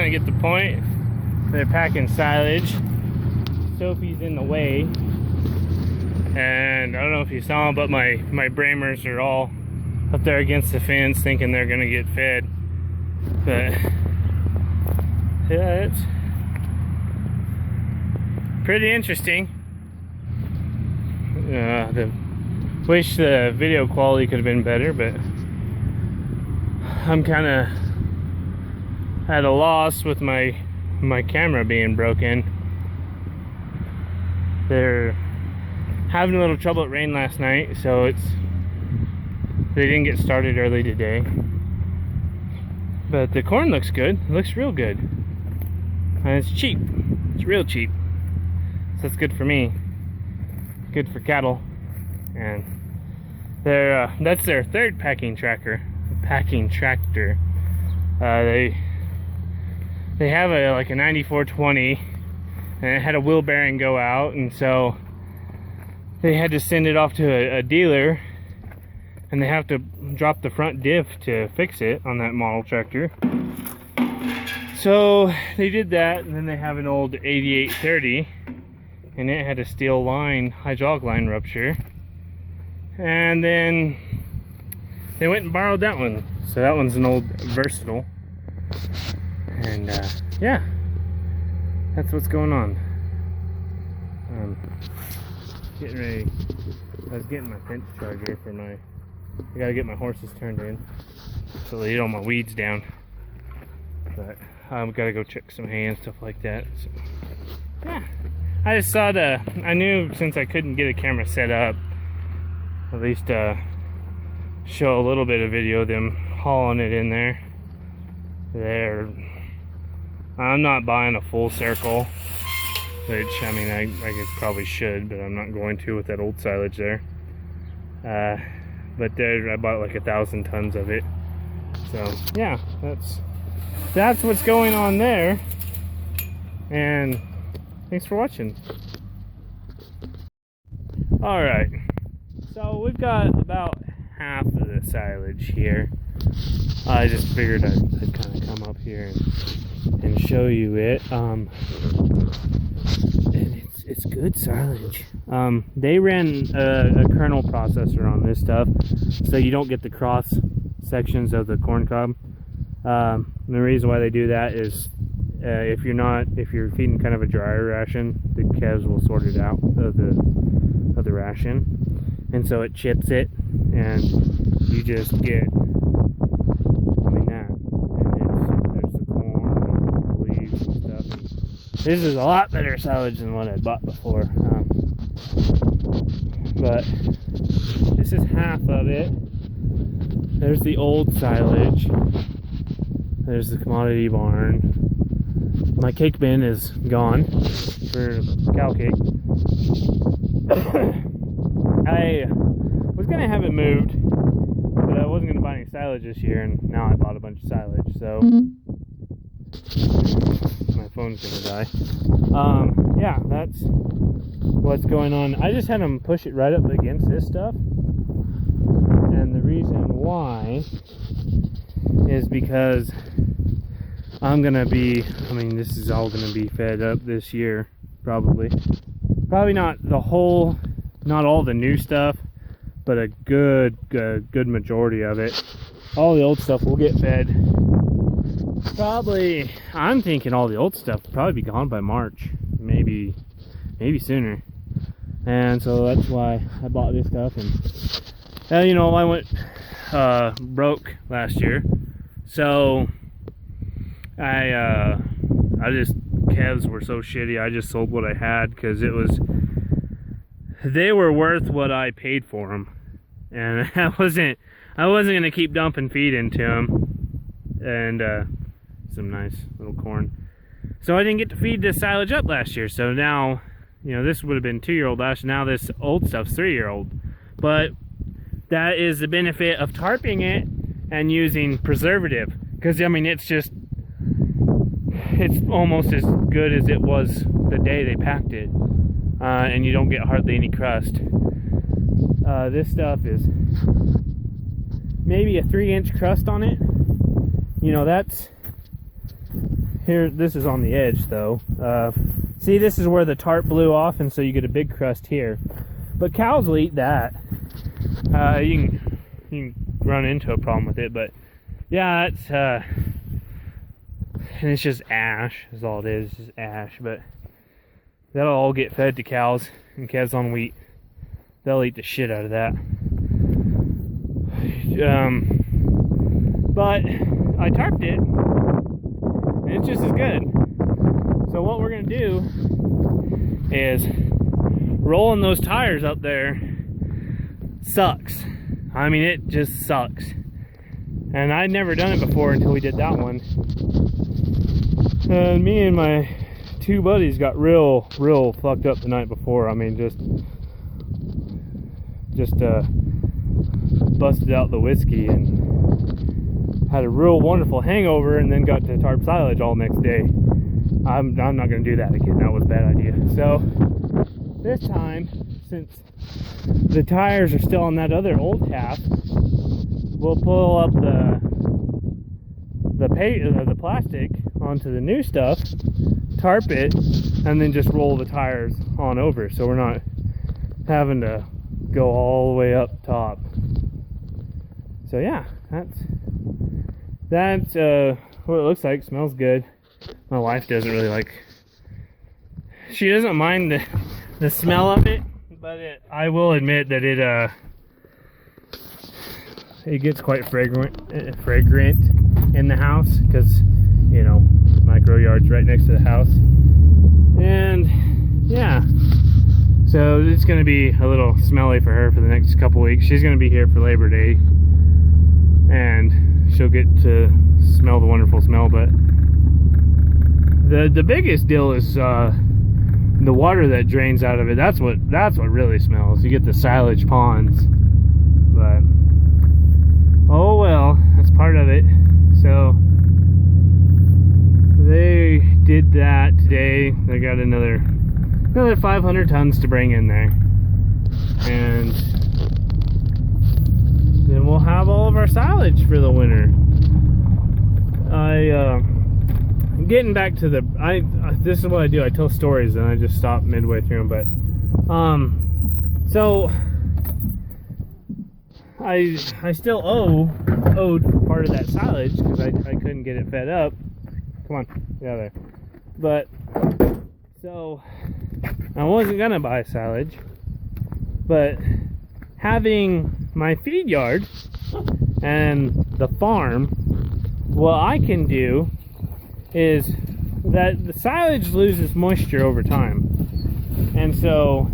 kind of get the point. They're packing silage. Sophie's in the way. And I don't know if you saw them, but my bramers are all up there against the fence thinking they're going to get fed. But yeah, it's pretty interesting. Wish the video quality could have been better, but I'm kind of at a loss with my camera being broken. They're having a little trouble. It rained last night, so they didn't get started early today. But the corn looks good. It looks real good. And it's cheap. It's real cheap. So that's good for me. Good for cattle. And that's their third packing tractor. They have like a 9420, and it had a wheel bearing go out, and so they had to send it off to a dealer, and they have to drop the front diff to fix it on that model tractor. So they did that, and then they have an old 8830, and it had a steel line, hydraulic line rupture. And then they went and borrowed that one. So that one's an old Versatile. And yeah, that's what's going on. Getting ready. I was getting my fence charger for I gotta get my horses turned in so they eat all my weeds down. But I've gotta go check some hay and stuff like that. So yeah, I just thought I knew since I couldn't get a camera set up, at least show a little bit of video of them hauling it in there. I'm not buying a full circle, which I mean I probably should, but I'm not going to with that old silage there. But I bought like 1,000 tons of it. So yeah, that's what's going on there. And thanks for watching. All right, so we've got about half of the silage here. I just figured I'd kind of come up here and show you it. And it's good silage. They ran a kernel processor on this stuff, so you don't get the cross sections of the corn cob. The reason why they do that is if you're feeding kind of a drier ration, the calves will sort it out of the ration, and so it chips it, and you just get, that, and there's the corn and the leaves and stuff. This is a lot better silage than what I bought before, but this is half of it. There's the old silage. There's the commodity barn. My cake bin is gone for cow cake. I was gonna have it moved, but I wasn't gonna buy any silage this year, and now I bought a bunch of silage, so my phone's gonna die. Yeah, that's what's going on. I just had them push it right up against this stuff, and the reason why is because I'm gonna be, this is all gonna be fed up this year, probably not not all the new stuff, but a good majority of it. All the old stuff will get fed. Probably, I'm thinking all the old stuff will probably be gone by March, maybe sooner. And so that's why I bought this stuff. And I went broke last year, so calves were so shitty. I just sold what I had because they were worth what I paid for them, and I wasn't gonna keep dumping feed into them, and some nice little corn. So I didn't get to feed the silage up last year. So now, this would have been 2-year-old last year. Now this old stuff's 3-year-old. But that is the benefit of tarping it and using preservative, because it's almost as good as it was the day they packed it, and you don't get hardly any crust. This stuff is maybe a 3-inch crust on it. here, this is on the edge though. See, this is where the tarp blew off, and so you get a big crust here. But cows will eat that. You can run into a problem with it, but yeah, it's and it's just ash is all it is. It's just ash, but that'll all get fed to cows and calves on wheat. They'll eat the shit out of that. But I tarped it, and it's just as good. So what we're gonna do is rolling those tires up there sucks. I mean, it just sucks. And I'd never done it before until we did that one. And me and my two buddies got real fucked up the night before. I mean, just busted out the whiskey and had a real wonderful hangover, and then got to tarp silage all next day. I'm not gonna do that again. That was a bad idea. So this time, since the tires are still on that other old half, we'll pull up the plastic onto the new stuff, tarp it, and then just roll the tires on over, so we're not having to go all the way up top. So yeah, that's what it looks like. Smells good. My wife doesn't really like, she doesn't mind the smell of it, but I will admit that it gets quite fragrant in the house, because you know my grow yard's right next to the house, and yeah, so it's going to be a little smelly for her for the next couple weeks. She's going to be here for Labor Day, and she'll get to smell the wonderful smell. But the biggest deal is the water that drains out of it. That's what really smells. You get the silage ponds, but oh well, that's part of it. So they did that today. They got another 500 tons to bring in there, and then we'll have all of our silage for the winter. Getting back to this is what I do. I tell stories and I just stop midway through them. But so I still owed part of that silage because I couldn't get it fed up. Come on, get out of there. But so I wasn't gonna buy silage, but having my feed yard and the farm, what I can do is that the silage loses moisture over time, and so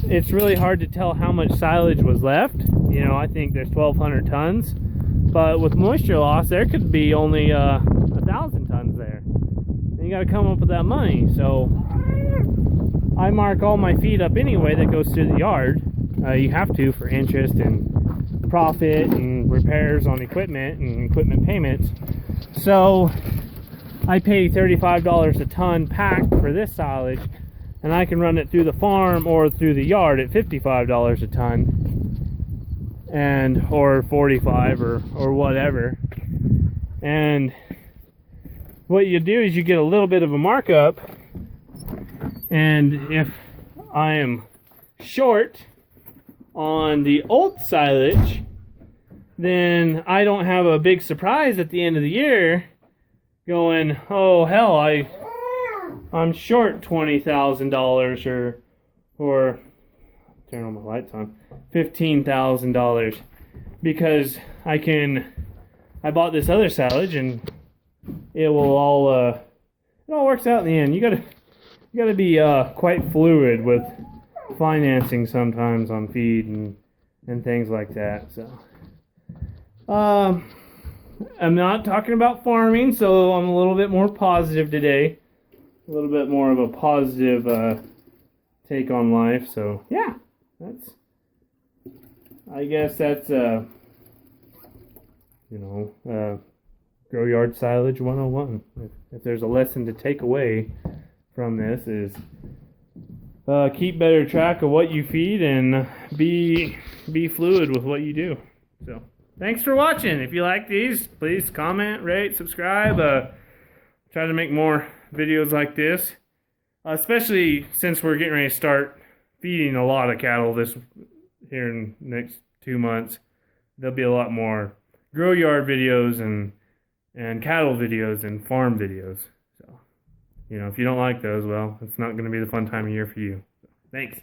it's really hard to tell how much silage was left. You know, I think there's 1,200 tons, but with moisture loss there could be only 1,000 tons there, and you got to come up with that money. So I mark all my feed up anyway that goes through the yard. You have to, for interest and profit and repairs on equipment and equipment payments. So I pay $35 a ton pack for this silage, and I can run it through the farm or through the yard at $55 a ton, and or 45 or whatever. And what you do is you get a little bit of a markup, and if I am short on the old silage, then I don't have a big surprise at the end of the year going, oh hell, I'm short $20,000 or turn all my lights on, $15,000, because I bought this other silage and it all works out in the end. You gotta be quite fluid with financing sometimes on feed and things like that. So I'm not talking about farming, so I'm a little bit more positive today, a little bit more of a positive take on life. So yeah, I guess that's grow yard silage 101. If there's a lesson to take away from this, is keep better track of what you feed and be fluid with what you do. So thanks for watching. If you like these, please comment, rate, subscribe. try to make more videos like this, especially since we're getting ready to start feeding a lot of cattle this here in the next 2 months. There'll be a lot more grow yard videos and cattle videos and farm videos. So, if you don't like those, well, it's not going to be the fun time of year for you. So, thanks.